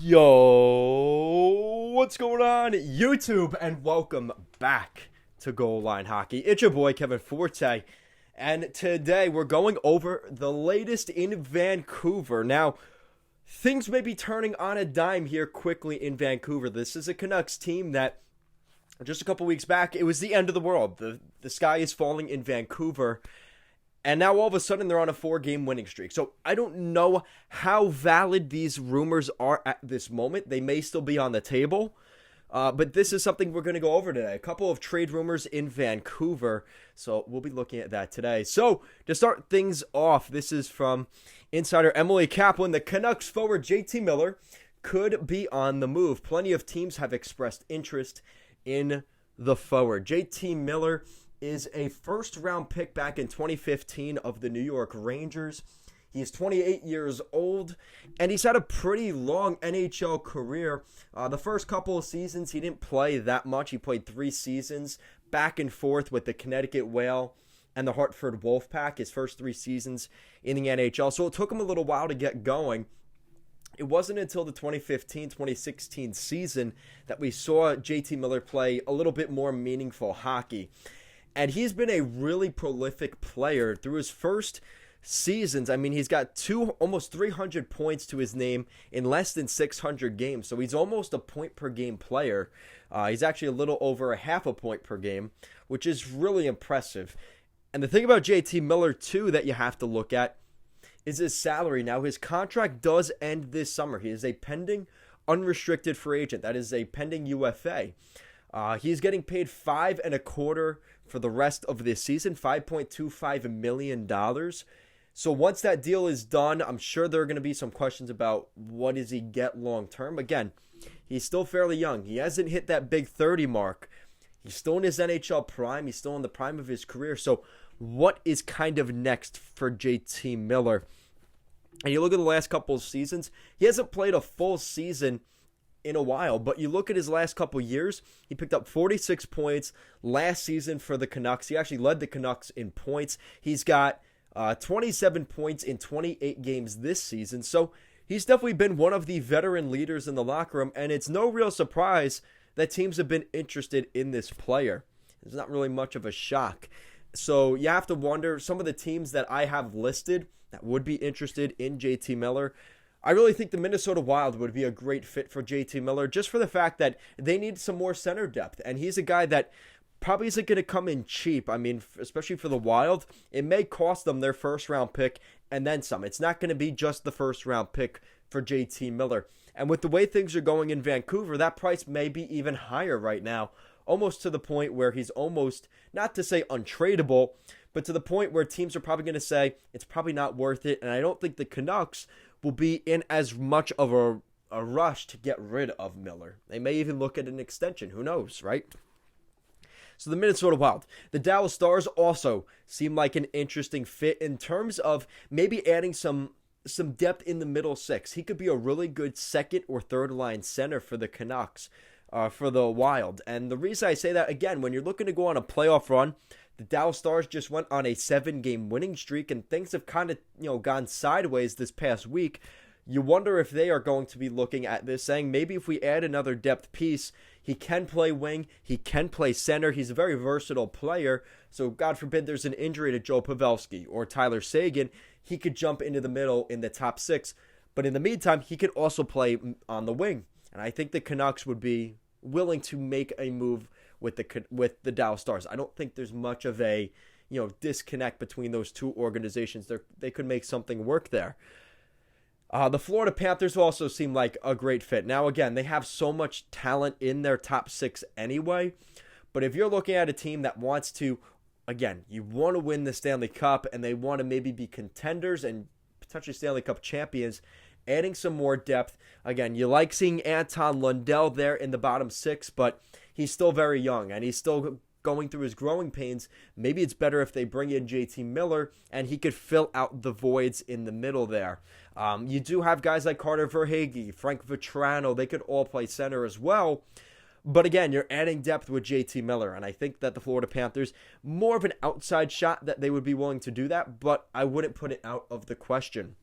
Yo, what's going on, YouTube? And welcome back to Goal Line Hockey. It's your boy, Kevin Forte. And today we're going over the latest in Vancouver. Now, things may be turning on a dime here quickly in Vancouver. This is a Canucks team that just a couple weeks back, it was the end of the world. The sky is falling in Vancouver. And now all of a sudden they're on a 4-game winning streak. So I don't know how valid these rumors are at this moment. They may still be on the table. But this is something we're going to go over today. A couple of trade rumors in Vancouver. So we'll be looking at that today. So to start things off, this is from insider Emily Kaplan. The Canucks forward JT Miller could be on the move. Plenty of teams have expressed interest in the forward. JT Miller is a first-round pick back in 2015 of the New York Rangers. He is 28 years old, and he's had a pretty long NHL career. The first couple of seasons, he didn't play that much. He played 3 seasons back and forth with the Connecticut Whale and the Hartford Wolfpack, his first 3 seasons in the NHL. So it took him a little while to get going. It wasn't until the 2015-2016 season that we saw JT Miller play a little bit more meaningful hockey. And he's been a really prolific player through his first seasons. I mean, he's got almost 300 points to his name in less than 600 games. So he's almost a point per game player. He's actually a little over a half a point per game, which is really impressive. And the thing about JT Miller, too, that you have to look at is his salary. Now, his contract does end this summer. He is a pending unrestricted free agent. That is a pending UFA. He's getting paid $5.25 for the rest of this season, $5.25 million. So once that deal is done, I'm sure there are going to be some questions about what does he get long term. Again, he's still fairly young. He hasn't hit that big 30 mark. He's still in his NHL prime. He's still in the prime of his career. So what is kind of next for JT Miller? And you look at the last couple of seasons, he hasn't played a full season in a while, but you look at his last couple years, he picked up 46 points last season for the Canucks. He actually led the Canucks in points. He's got 27 points in 28 games this season, so he's definitely been one of the veteran leaders in the locker room, and it's no real surprise that teams have been interested in this player. It's not really much of a shock. So you have to wonder, some of the teams that I have listed that would be interested in JT Miller, I really think the Minnesota Wild would be a great fit for JT Miller, just for the fact that they need some more center depth. And he's a guy that probably isn't going to come in cheap. I mean, especially for the Wild, it may cost them their first-round pick and then some. It's not going to be just the first-round pick for JT Miller. And with the way things are going in Vancouver, that price may be even higher right now, almost to the point where he's almost, not to say untradeable, but to the point where teams are probably going to say it's probably not worth it. And I don't think the Canucks will be in as much of a rush to get rid of Miller. They may even look at an extension. Who knows, right? So the Minnesota Wild. The Dallas Stars also seem like an interesting fit in terms of maybe adding some depth in the middle six. He could be a really good second or third line center for the Canucks, for the Wild. And the reason I say that, again, when you're looking to go on a playoff run, the Dallas Stars just went on a 7-game winning streak, and things have kind of, gone sideways this past week. You wonder if they are going to be looking at this, saying maybe if we add another depth piece, he can play wing, he can play center. He's a very versatile player, so God forbid there's an injury to Joe Pavelski or Tyler Seguin, he could jump into the middle in the top 6. But in the meantime, he could also play on the wing, and I think the Canucks would be willing to make a move with the Dallas Stars. I don't think there's much of a disconnect between those two organizations. They could make something work there. The Florida Panthers also seem like a great fit. Now, again, they have so much talent in their top 6 anyway, but if you're looking at a team that wants to, again, you want to win the Stanley Cup and they want to maybe be contenders and potentially Stanley Cup champions, adding some more depth. Again, you like seeing Anton Lundell there in the bottom 6, but he's still very young and he's still going through his growing pains. Maybe it's better if they bring in JT Miller and he could fill out the voids in the middle there. You do have guys like Carter Verhaeghe, Frank Vetrano. They could all play center as well. But again, you're adding depth with JT Miller, and I think that the Florida Panthers, more of an outside shot that they would be willing to do that, but I wouldn't put it out of the question.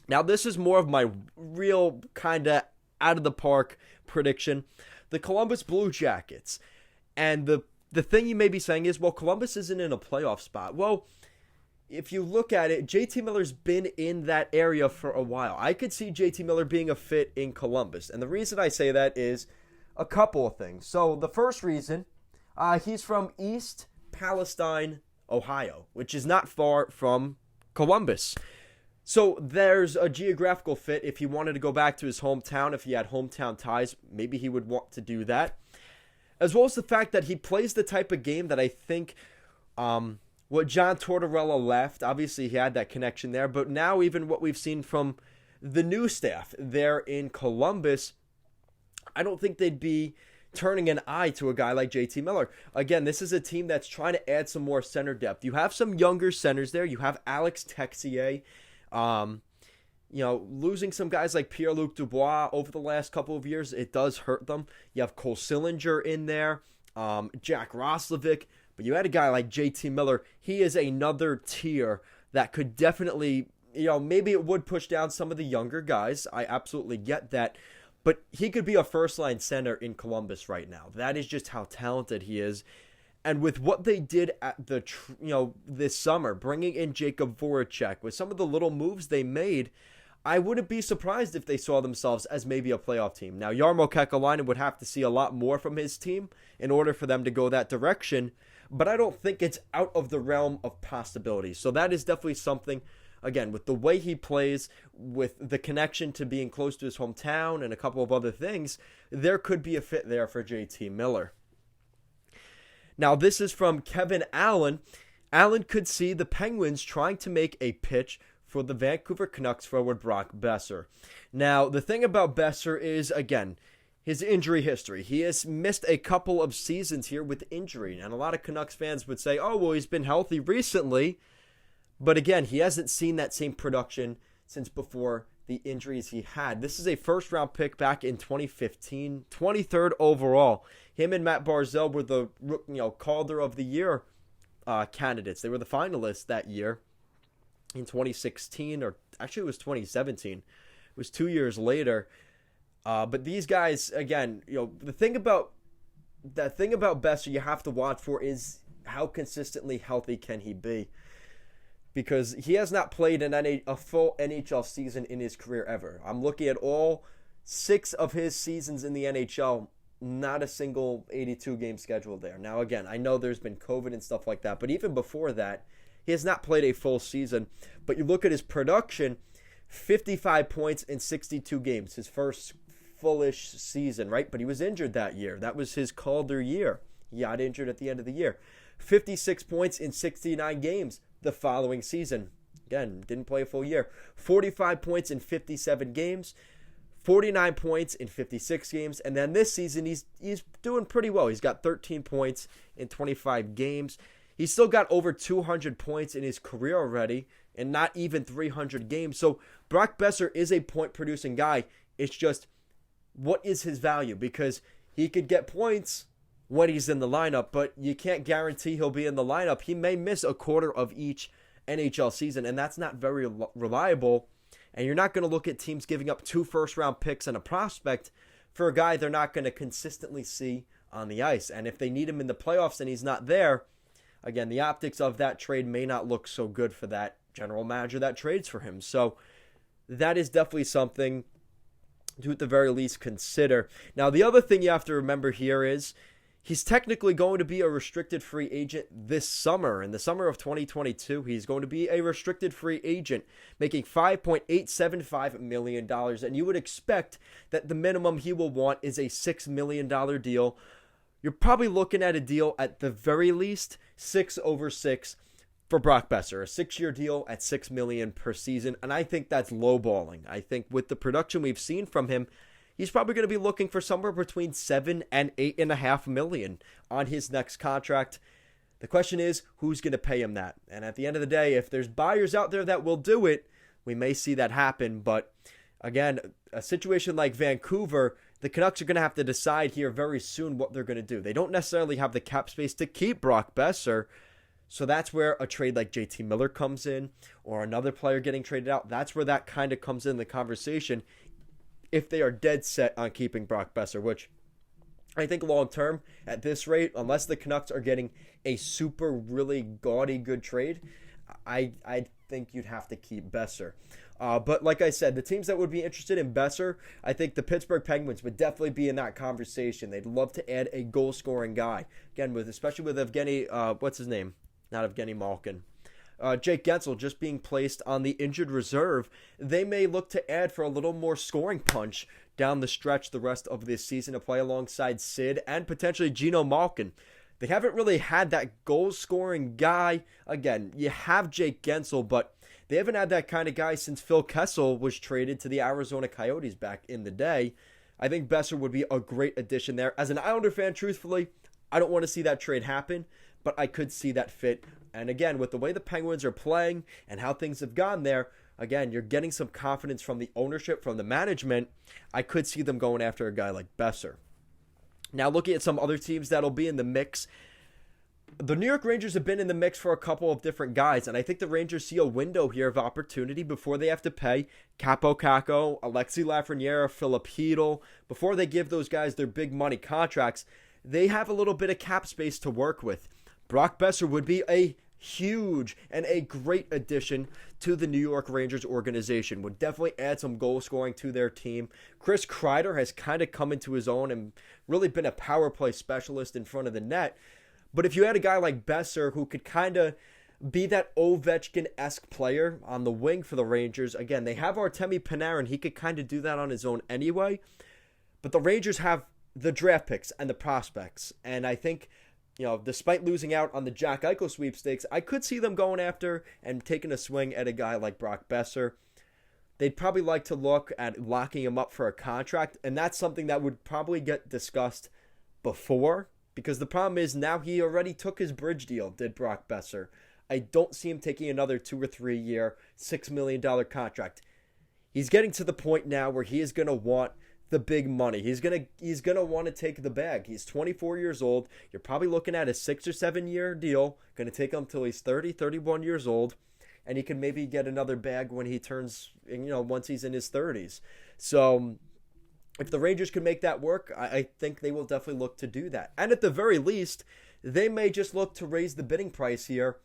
Now, this is more of my real kind of out of the park prediction. The Columbus Blue Jackets. And the thing you may be saying is, well, Columbus isn't in a playoff spot. Well, if you look at it, JT Miller's been in that area for a while. I could see JT Miller being a fit in Columbus. And the reason I say that is a couple of things. So the first reason, he's from East Palestine, Ohio, which is not far from Columbus. So there's a geographical fit. If he wanted to go back to his hometown, if he had hometown ties, maybe he would want to do that. As well as the fact that he plays the type of game that I think what John Tortorella left. Obviously, he had that connection there. But now even what we've seen from the new staff there in Columbus, I don't think they'd be turning an eye to a guy like JT Miller. Again, this is a team that's trying to add some more center depth. You have some younger centers there. You have Alex Texier. Losing some guys like Pierre-Luc Dubois over the last couple of years, it does hurt them. You have Cole Sillinger in there, Jack Roslovic, but you had a guy like JT Miller. He is another tier that could definitely, maybe it would push down some of the younger guys. I absolutely get that. But he could be a first-line center in Columbus right now. That is just how talented he is. And with what they did at this summer, bringing in Jacob Voracek, with some of the little moves they made, I wouldn't be surprised if they saw themselves as maybe a playoff team. Now, Jarmo Kekalainen would have to see a lot more from his team in order for them to go that direction, but I don't think it's out of the realm of possibilities. So that is definitely something, again, with the way he plays, with the connection to being close to his hometown and a couple of other things, there could be a fit there for JT Miller. Now, this is from Kevin Allen. Allen could see the Penguins trying to make a pitch for the Vancouver Canucks forward Brock Boeser. Now, the thing about Boeser is, again, his injury history. He has missed a couple of seasons here with injury, and a lot of Canucks fans would say, oh, well, he's been healthy recently. But again, he hasn't seen that same production since before the injuries he had. This is a first-round pick back in 2015, 23rd overall. Him and Matt Barzal were the Calder of the Year candidates. They were the finalists that year in 2016, or actually it was 2017. It was 2 years later. But these guys, again, the thing about Boeser you have to watch for is how consistently healthy can he be. Because he has not played a full NHL season in his career ever. I'm looking at all 6 of his seasons in the NHL, not a single 82-game schedule there. Now, again, I know there's been COVID and stuff like that, but even before that, he has not played a full season. But you look at his production, 55 points in 62 games, his first fullish season, right? But he was injured that year. That was his Calder year. He got injured at the end of the year. 56 points in 69 games the following season. Again, didn't play a full year. 45 points in 57 games. 49 points in 56 games. And then this season, he's doing pretty well. He's got 13 points in 25 games. He's still got over 200 points in his career already and not even 300 games. So Brock Boeser is a point-producing guy. It's just, what is his value? Because he could get points when he's in the lineup, but you can't guarantee he'll be in the lineup. He may miss a quarter of each NHL season, and that's not very reliable. And you're not going to look at teams giving up 2 first-round picks and a prospect for a guy they're not going to consistently see on the ice. And if they need him in the playoffs and he's not there, again, the optics of that trade may not look so good for that general manager that trades for him. So that is definitely something to at the very least consider. Now, the other thing you have to remember here is he's technically going to be a restricted free agent this summer. In the summer of 2022, he's going to be a restricted free agent, making $5.875 million. And you would expect that the minimum he will want is a $6 million deal. You're probably looking at a deal at the very least 6 over 6 for Brock Boeser, a 6-year deal at $6 million per season. And I think that's lowballing. I think with the production we've seen from him, he's probably going to be looking for somewhere between $7 and $8.5 million on his next contract. The question is, who's going to pay him that? And at the end of the day, if there's buyers out there that will do it, we may see that happen. But again, a situation like Vancouver, the Canucks are going to have to decide here very soon what they're going to do. They don't necessarily have the cap space to keep Brock Boeser. So that's where a trade like JT Miller comes in, or another player getting traded out. That's where that kind of comes in the conversation. if they are dead set on keeping Brock Boeser, which I think long term at this rate, unless the Canucks are getting a super really gaudy good trade, I think you'd have to keep Boeser. But like I said, the teams that would be interested in Boeser, I think the Pittsburgh Penguins would definitely be in that conversation. They'd love to add a goal-scoring guy. Again, especially with Evgeny, what's his name? Not Evgeny Malkin. Jake Gensel just being placed on the injured reserve. They may look to add for a little more scoring punch down the stretch the rest of this season to play alongside Sid and potentially Geno Malkin. They haven't really had that goal-scoring guy. Again, you have Jake Gensel, but they haven't had that kind of guy since Phil Kessel was traded to the Arizona Coyotes back in the day. I think Boeser would be a great addition there. As an Islander fan, truthfully, I don't want to see that trade happen, but I could see that fit. And again, with the way the Penguins are playing and how things have gone there, again, you're getting some confidence from the ownership, from the management. I could see them going after a guy like Boeser. Now, looking at some other teams that'll be in the mix, the New York Rangers have been in the mix for a couple of different guys, and I think the Rangers see a window here of opportunity before they have to pay Capo Caco, Alexi Lafreniere, Philip Hedl. Before they give those guys their big money contracts, they have a little bit of cap space to work with. Brock Boeser would be a huge and a great addition to the New York Rangers organization. Would definitely add some goal scoring to their team. Chris Kreider has kind of come into his own and really been a power play specialist in front of the net. But if you had a guy like Boeser who could kind of be that Ovechkin-esque player on the wing for the Rangers, again, they have Artemi Panarin. He could kind of do that on his own anyway. But the Rangers have the draft picks and the prospects. And I think, despite losing out on the Jack Eichel sweepstakes, I could see them going after and taking a swing at a guy like Brock Boeser. They'd probably like to look at locking him up for a contract, and that's something that would probably get discussed before, because the problem is now he already took his bridge deal, did Brock Boeser. I don't see him taking another 2 or 3 year, $6 million contract. He's getting to the point now where he is going to want the big money. He's gonna want to take the bag. He's 24 years old. You're probably looking at a 6 or 7 year deal. Going to take him till he's 30, 31 years old, and he can maybe get another bag when he turns, once he's in his 30s. So if the Rangers can make that work, I think they will definitely look to do that. And at the very least, they may just look to raise the bidding price here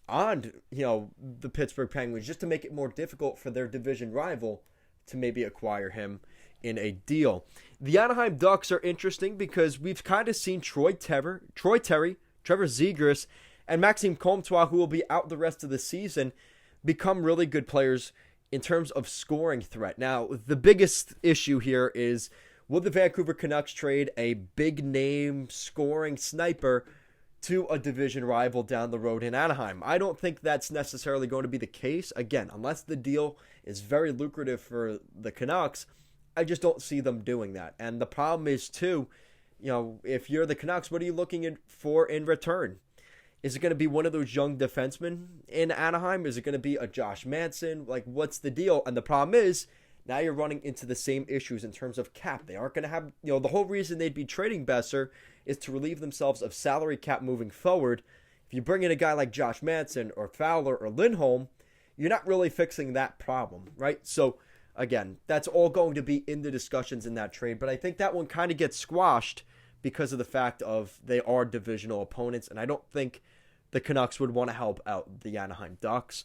on, the Pittsburgh Penguins, just to make it more difficult for their division rival to maybe acquire him in a deal. The Anaheim Ducks are interesting because we've kind of seen Troy Terry, Trevor Zegras, and Maxime Comtois, who will be out the rest of the season, become really good players in terms of scoring threat. Now, the biggest issue here is, will the Vancouver Canucks trade a big-name scoring sniper to a division rival down the road in Anaheim? I don't think that's necessarily going to be the case. Again, unless the deal is very lucrative for the Canucks, I just don't see them doing that. And the problem is, too, if you're the Canucks, what are you looking for in return? Is it going to be one of those young defensemen in Anaheim? Is it going to be a Josh Manson? What's the deal? And the problem is, now you're running into the same issues in terms of cap. They aren't going to have, the whole reason they'd be trading Boeser is to relieve themselves of salary cap moving forward. If you bring in a guy like Josh Manson or Fowler or Lindholm, you're not really fixing that problem, right? So, again, that's all going to be in the discussions in that trade, but I think that one kind of gets squashed because of the fact of they are divisional opponents, and I don't think the Canucks would want to help out the Anaheim Ducks.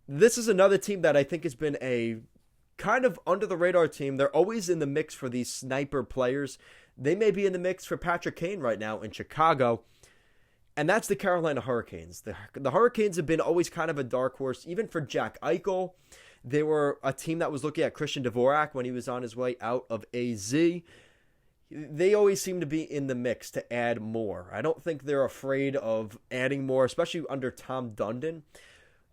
This is another team that I think has been a kind of under-the-radar team. They're always in the mix for these sniper players. They may be in the mix for Patrick Kane right now in Chicago, and that's the Carolina Hurricanes. The Hurricanes have been always kind of a dark horse, even for Jack Eichel. They were a team that was looking at Christian Dvorak when he was on his way out of AZ. They always seem to be in the mix to add more. I don't think they're afraid of adding more, especially under Tom Dundon.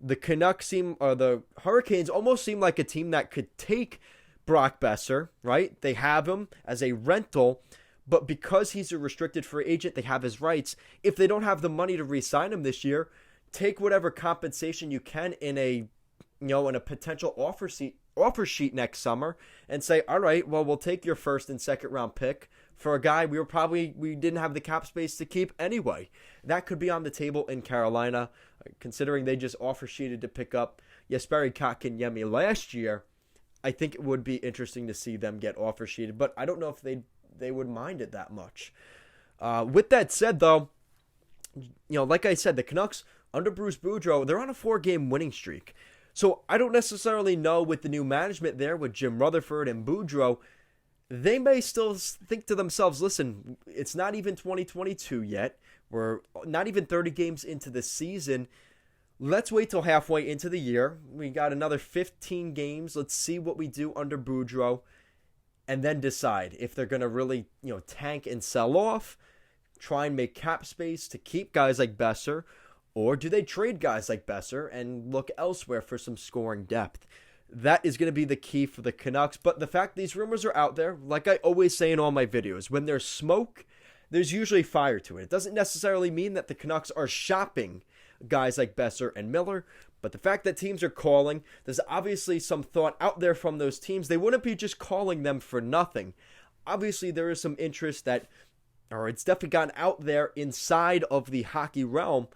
The Hurricanes almost seem like a team that could take Brock Boeser, right? They have him as a rental, but because he's a restricted free agent, they have his rights. If they don't have the money to re-sign him this year, take whatever compensation you can in a potential offer sheet next summer and say, all right, well, we'll take your first and second round pick for a guy we didn't have the cap space to keep anyway. That could be on the table in Carolina, considering they just offer sheeted to pick up Jesperi Kotkaniemi last year. I think it would be interesting to see them get offer sheeted, but I don't know if they would mind it that much. With that said, though, like I said, the Canucks under Bruce Boudreau, they're on a 4-game winning streak. So I don't necessarily know with the new management there with Jim Rutherford and Boudreau, they may still think to themselves, listen, it's not even 2022 yet. We're not even 30 games into the season. Let's wait till halfway into the year. We got another 15 games. Let's see what we do under Boudreau and then decide if they're going to really, tank and sell off, try and make cap space to keep guys like Boeser, or do they trade guys like Boeser and look elsewhere for some scoring depth? That is going to be the key for the Canucks. But the fact these rumors are out there, like I always say in all my videos, when there's smoke, there's usually fire to it. It doesn't necessarily mean that the Canucks are shopping guys like Boeser and Miller, but the fact that teams are calling, there's obviously some thought out there from those teams. They wouldn't be just calling them for nothing. Obviously, there is some interest it's definitely gotten out there inside of the hockey realm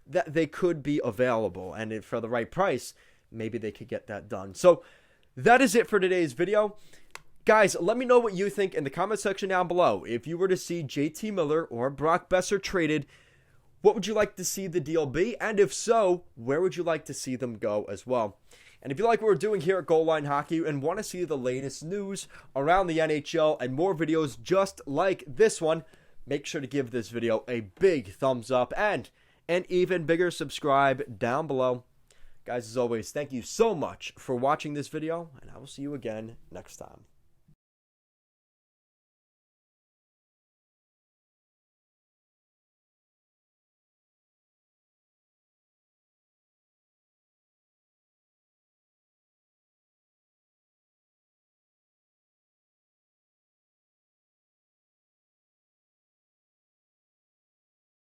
that they could be available, and for the right price, maybe they could get that done. So that is it for today's video. Guys, let me know what you think in the comment section down below. If you were to see JT Miller or Brock Boeser traded, what would you like to see the deal be? And if so, where would you like to see them go as well? And if you like what we're doing here at Goal Line Hockey and want to see the latest news around the NHL and more videos just like this one, make sure to give this video a big thumbs up and an even bigger subscribe down below. Guys, as always, thank you so much for watching this video, and I will see you again next time.